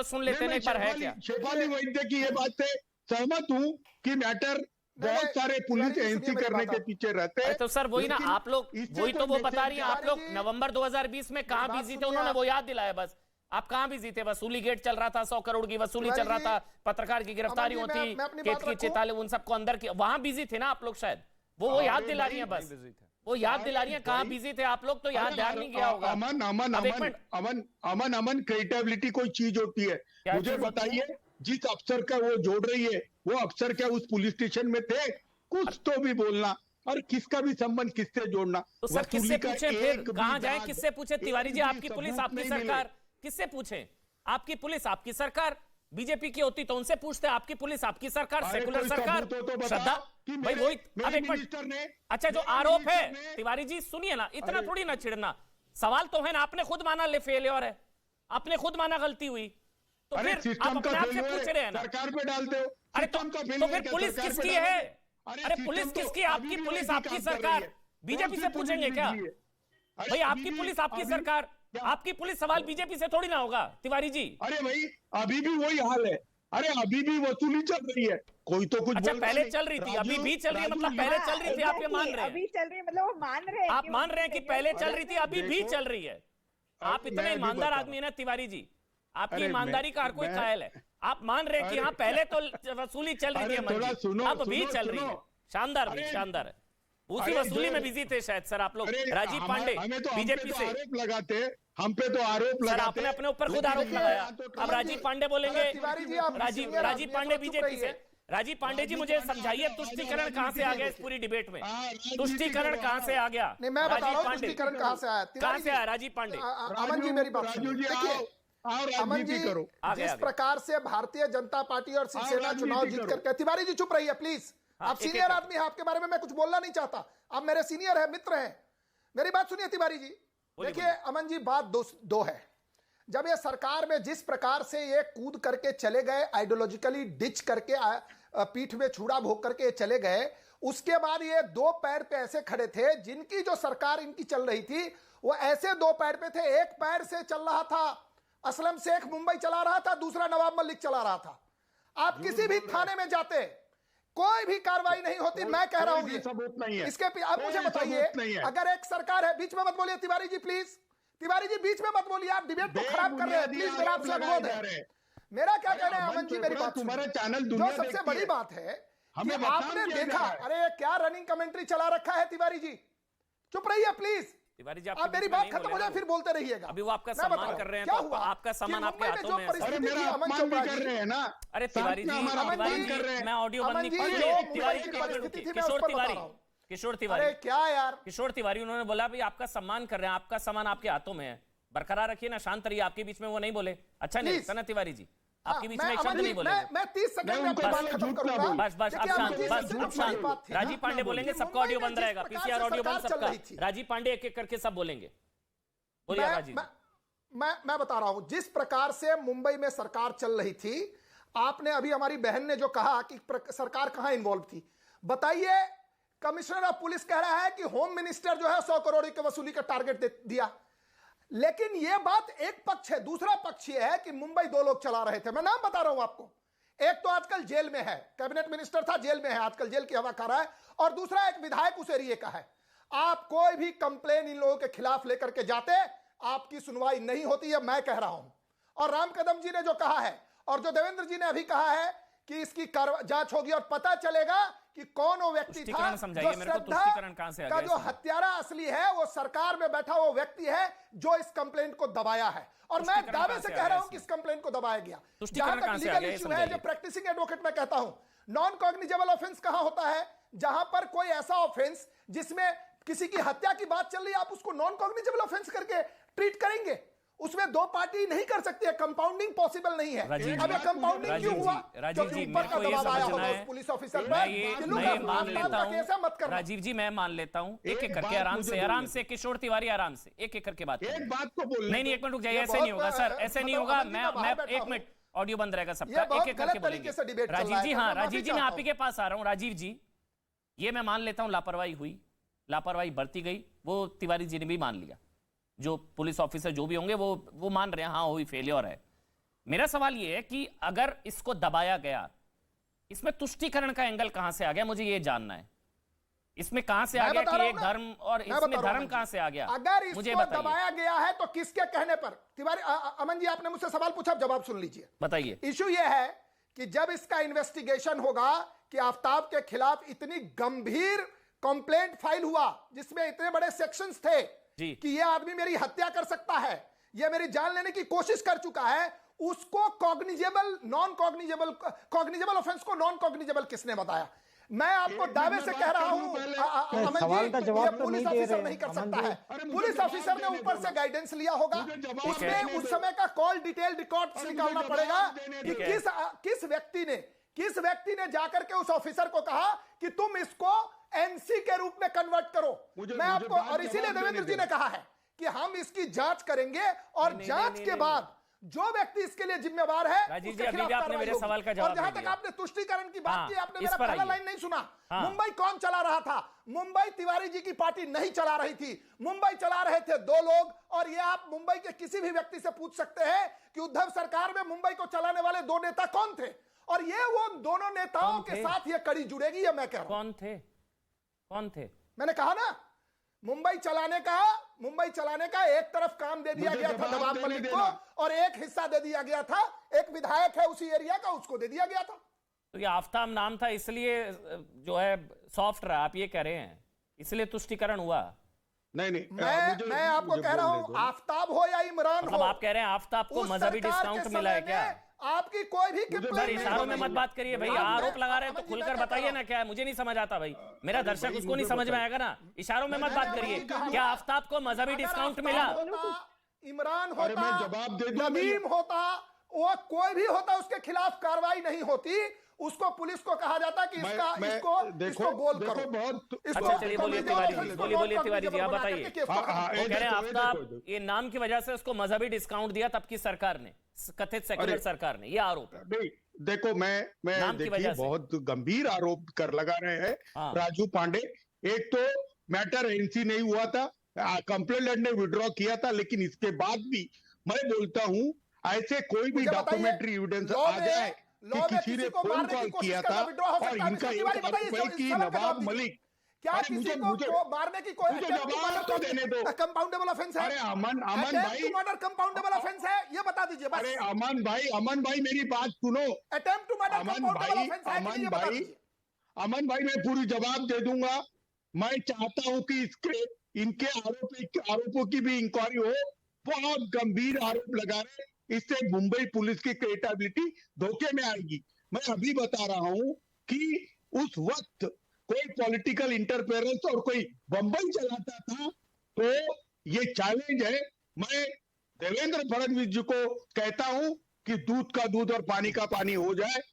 वो सुन लेते नहीं पर है क्या। शेफाली वैद्य की ये बात से सहमत हूँ कि मैटर बहुत सारे पुलिस एजेंसी करने के पीछे रहते हैं। तो सर वही ना, आप लोग वही तो वो बता रही हैं, आप लोग जी, नवंबर 2020 में कहां बिजी थे, उन्होंने वो याद दिलाया बस। आप कहां बिजी थे? वसूली गेट चल रहा था, 100 करोड़ की वसूली चल रहा था, पत्रकार की गिरफ्तारी होती, केत की चेताले उन सबको अंदर की, वहां बिजी थे ना आप लोग शायद, वो याद दिला रही है बस, वो याद दिला रही है कहां बिजी थे आप लोग, तो याद ध्यान नहीं गया होगा। अमन अमन अमन अमन अमन अमन क्रिएटिविटी कोई चीज होती है, मुझे बताइए। जिस अफसर का वो जोड़ रही है, वो अफसर क्या उस पुलिस स्टेशन में थे? कुछ तो भी बोलना, और किसका भी संबंध किससे जोड़ना। तो सर किससे पूछे फिर, कहां जाए, किससे पूछे? तिवारी जी आपकी पुलिस आपकी सरकार, किससे पूछे? आपकी पुलिस आपकी सरकार, बीजेपी की होती तो उनसे पूछते, आपकी पुलिस आपकी सरकार, सेकुलर सरकार, श्रद्धा भाई वही। अब एक मिनट, अच्छा जो आरोप है तिवारी जी सुनिए ना, इतना थोड़ी ना चिढ़ना, सवाल तो है ना, आपने खुद माना ले फेलियर है, आपने खुद माना गलती हुई, तो फिर आप अपने आप से पूछ रहे हैं ना, सरकार पे डालते हो। अरे तो फिर पुलिस किसकी है? अरे पुलिस किसकी? आपकी पुलिस आपकी सरकार, बीजेपी से पूछेंगे क्या भाई? आपकी पुलिस आपकी सरकार, आपकी पुलिस सवाल बीजेपी से थोड़ी ना होगा तिवारी जी। अरे भाई अभी भी वही हाल है, अरे अभी भी वसूली चल रही है, कोई तो कुछ अच्छा पहले चल रही थी, अभी भी चल रही है, मतलब पहले चल रही थी, आप ये मान रहे हैं? अभी चल रही है मतलब वो मान रहे हैं, आप मान रहे हैं कि पहले चल रही थी, अभी भी चल रही है? आप इतने ईमानदार आदमी है ना तिवारी जी, आपकी ईमानदारी का हर कोई कायल है। आप मान रहे हैं कि हाँ पहले तो वसूली चल रही थी, अब भी चल रही है। शानदार भाई, शानदार है। उसी वसूली में बिजी थे शायद सर आप लोग। राजीव पांडे बीजेपी से आरोप लगाते, हम पे तो आरोप लगाते, आपने अपने ऊपर खुद आरोप लगाया। अब राजीव पांडे बोलेंगे, राजीव पांडे बीजेपी से। राजीव पांडे जी मुझे समझाइए तुष्टीकरण कहां से आ गया इस पूरी डिबेट में? तुष्टीकरण कहां से आ गया? नहीं मैं बता रहा हूं तुष्टीकरण कहां से आया, कहां से आया राजीव पांडे? अमन जी मेरी बात सुनिए, अमन जी जिस प्रकार से भारतीय जनता पार्टी और शिवसेना चुनाव जीत करके, तिवारी जी चुप रहिए प्लीज, आप सीनियर आदमी हैं, आपके बारे में मैं कुछ बोलना नहीं चाहता, आप मेरे सीनियर हैं, मित्र हैं, मेरी बात सुनिए तिवारी जी। देखिए अमन जी बात दो है, जब ये सरकार में जिस प्रकार से ये कूद करके चले गए, आइडियोलॉजिकली डिच करके पीठ में छुरा भोग करके चले गए, उसके बाद ये दो पैर पे ऐसे खड़े थे, जिनकी जो सरकार इनकी चल रही थी वो ऐसे दो पैर पे थे, एक पैर से चल रहा था असलम शेख मुंबई चला रहा था, दूसरा नवाब मलिक चला रहा था। आप किसी भी थाने में जाते कोई भी कार्रवाई नहीं होती, मैं कह रहा हूं ये सबूत नहीं है इसके। आप मुझे बताइए, अगर एक सरकार है, बीच में मत बोलिए तिवारी जी प्लीज, तिवारी जी बीच में मत बोलिए, आप डिबेट को खराब कर रहे हैं प्लीज, मेरा आपसे अनुरोध है। मेरा क्या कहना है अमन जी, मेरी बात तुम्हारा चैनल जो सबसे बड़ी बात है कि आपने देखा, अरे क्या रनिंग कमेंट्री चला रखा है तिवारी जी, चुप रहिए प्लीज तिवारी जी, आप मेरी बात खत्म हो जाए फिर बोलते रहिएगा। अभी वो आपका सम्मान कर रहे हैं, तो आपका सम्मान आपके हाथों में है। अरे मेरा अपमान भी कर रहे हैं ना। अरे तिवारी जी, मैं ऑडियो बंद नहीं कर रहा हूं। किशोर तिवारी क्या यार, किशोर तिवारी उन्होंने बोला भाई आपका सम्मान कर रहे हैं, आपका सम्मान आपके हाथों में है, बरकरार रखिए ना, शांत रहिए। आपके बीच में वो नहीं बोले, अच्छा नहीं लगता ना तिवारी जी, आपके बीच में एक शब्द नहीं बोले। मैं 30 सेकंड में अपनी बात खत्म करूंगा। बस बस अब शांत, बस अब शांत। राजीव पांडे बोलेंगे, सबका ऑडियो बंद रहेगा, पीसीआर ऑडियो बंद सबका। राजीव पांडे एक एक करके सब बोलेंगे। बोलिए राजीव। मैं बता रहा हूं, जिस प्रकार से मुंबई में सरकार चल रही थी, आपने अभी हमारी बहन ने जो कहा कि सरकार कहां इन्वॉल्व थी, बताइए। कमिश्नर ऑफ पुलिस कह रहा है कि होम मिनिस्टर जो है 100 करोड़ की वसूली का टारगेट दिया, लेकिन यह बात एक पक्ष है, दूसरा पक्ष यह है कि मुंबई दो लोग चला रहे थे। मैं नाम बता रहा हूं आपको, एक तो आजकल जेल में है, कैबिनेट मिनिस्टर था, जेल में है आजकल, जेल की हवा खा रहा है, और दूसरा एक विधायक उस एरिया का है। आप कोई भी कंप्लेन इन लोगों के खिलाफ लेकर के जाते, आपकी सुनवाई नहीं होती है, मैं कह रहा हूं। और राम कदम जी ने जो कहा है और जो देवेंद्र जी ने अभी कहा है कि इसकी जांच होगी और पता चलेगा कि कौन वो व्यक्ति था जो श्रद्धा का जो हत्यारा असली है, वो सरकार में बैठा वो व्यक्ति है जो इस कंप्लेंट को दबाया है। और मैं दावे से कह रहा हूं कि इस कंप्लेंट को दबाया गया। जहां तक लीगल इश्यू है, जो प्रैक्टिसिंग एडवोकेट मैं कहता हूं, नॉन कॉग्निजेबल ऑफेंस कहां होता है? जहां पर कोई ऐसा ऑफेंस जिसमें किसी की हत्या की बात चल रही है, आप उसको नॉन कॉग्निजेबल ऑफेंस करके ट्रीट करेंगे, उसमें दो पार्टी नहीं कर सकती है, कंपाउंडिंग पॉसिबल नहीं है। अब कंपाउंडिंग क्यों हुआ? राजीव जी मेरे को ये समझना है, पुलिस ऑफिसर मैं मान लेता हूं, राजीव जी मैं मान लेता हूं, एक एक करके आराम से किशोर तिवारी आराम से एक एक करके बात, एक बात को बोल, नहीं एक मिनट रुक जाइए, ऐसे नहीं होगा सर, ऐसे नहीं होगा। मैं एक मिनट, ऑडियो बंद रहेगा सबका, एक एक करके बोलेंगे। राजीव जी, हाँ राजीव जी मैं आप ही के पास आ रहा हूं। राजीव जी, ये मैं मान लेता हूं लापरवाही हुई, लापरवाही बरती गई, वो तिवारी जी ने भी मान लिया, जो पुलिस ऑफिसर जो भी होंगे वो मान रहे हैं, हाँ हुई, फेलियर है। मेरा सवाल यह है कि अगर इसको दबाया गया, इसमें तुष्टीकरण का एंगल कहां से आ गया, मुझे यह जानना है। इसमें कहां से आ गया कि एक धर्म, और इसमें धर्म कहां से आ गया, अगर मुझे इसको बताइए। दबाया गया है तो किसके कहने पर? तिवारी अमन जी, आपने मुझसे सवाल पूछा, जवाब सुन लीजिए। बताइए। इशू यह है कि जब इसका इन्वेस्टिगेशन होगा कि आफ्ताब के खिलाफ इतनी गंभीर कंप्लेंट फाइल हुआ जिसमें इतने बड़े सेक्शंस थे कि यह आदमी मेरी हत्या कर सकता है, यह मेरी जान लेने की कोशिश कर चुका है, उसको cognizable, non cognizable, cognizable offence को नॉन कॉग्निजेबल किसने बताया? मैं आपको दावे से कह रहा हूं अमन जी, ये पुलिस ऑफिसर नहीं कर सकता है। पुलिस ऑफिसर ने ऊपर से गाइडेंस लिया होगा, उसमें उस समय का कॉल डिटेल रिकॉर्ड निकालना पड़ेगा कि किस व्यक्ति ने जाकर के उस ऑफिसर को कहा कि तुम इसको एनसी के रूप में कन्वर्ट करो। मैं आपको, और इसीलिए देवेंद्र जी ने कहा है कि हम इसकी जांच करेंगे और जांच के बाद जो व्यक्ति इसके लिए जिम्मेवार है राजीव जी, अभी आपने मेरे सवाल का जवाब और जहां नहीं तक दिया। आपने तुष्टीकरण की बात की, आपने मेरा पर पहला आइए। लाइन नहीं सुना। मुंबई मुंबई कौन चला रहा था? मुंबई तिवारी जी की पार्टी नहीं चला रही थी, मुंबई चला रहे थे दो लोग। और ये आप मुंबई के किसी भी व्यक्ति से पूछ सकते हैं कि उद्धव सरकार में मुंबई को चलाने वाले दो नेता कौन थे, और ये वो दोनों नेताओं के साथ ये कड़ी जुड़ेगी, ये मैं कह रहा हूं। कौन थे? मैंने कहा ना, मुंबई चलाने का एक तरफ काम दे दिया गया था नवाब मलिक को, और एक हिस्सा दे दिया गया था, एक विधायक है उसी एरिया का, उसको दे दिया गया था। तो ये आफ्ताब नाम था, इसलिए जो है सॉफ्ट रहा, आप ये कह रहे हैं, इसलिए तुष्टीकरण हुआ? नहीं, मैं आपको कह रहा हूं, आफ्ताब हो या इमरान हो, आप कह रहे हैं आफ्ताब को मजहबी डिस्काउंट मिला है क्या? आपकी कोई भी सर, इशारों में मत बात करिए भाई, आरोप लगा रहे हैं तो खुलकर बताइए ना क्या है, मुझे नहीं समझ आता भाई, मेरा दर्शक उसको नहीं समझ में आएगा ना। इशारों में मत बात करिए, क्या आफ्ताब को मजहबी डिस्काउंट मिला? इमरान अरे मैं होता, जवाब दे दूं, नदीम होता, वो कोई भी होता, उसके खिलाफ कार्रवाई नहीं होती, उसको पुलिस को कहा जाता कि इसको गोल करो। बहुत अच्छा चलिए, बोलिए तिवारी जी, बोलिए तिवारी जी, आप बताइए। वो कह रहे हैं आफ्ताब ये नाम की वजह से उसको मजहबी डिस्काउंट दिया तब की सरकार ने, कथित सेक्युलर सरकार ने, ये आरोप है। नहीं, देखो मैं देखिए बहुत गंभीर आरोप कर लगा रहे हैं राजू पांडे। एक तो मैटर एनसी नहीं हुआ था, कंप्लेंट ने विड्रॉ किया था, लेकिन इसके बाद भी मैं बोलता हूं ऐसे कोई भी डॉक्यूमेंट्री एविडेंस आ जाए कि किसी ने फोन कॉल किया था और इनका एक आरोप है कि नवाब मलिक, क्या किसी को मारने की कोई जवाब तो देने दो, कंपाउंडेबल ऑफेंस है? अरे अमन भाई, मर्डर कंपाउंडेबल ऑफेंस है, ये बता दीजिए बस। अरे अमन भाई मेरी बात सुनो। Attempt to murder compoundable offence है कि नहीं, ये बता दीजिए। अमन भाई मैं पूरी जवाब दे दूंगा। मैं चाहता हूं कि इनके आरोपों की भी इंक्वायरी हो। बहुत गंभीर आरोप लगा रहे, इससे मुंबई पुलिस की क्रेडिबिलिटी धोखे में आएगी। मैं अभी बता रहा हूं कि उस वक्त कोई पॉलिटिकल इंटरफेरेंस और कोई बंबई चलाता था, तो ये चैलेंज है। मैं देवेंद्र फडणवीस जी को कहता हूं कि दूध का दूध और पानी का पानी हो जाए।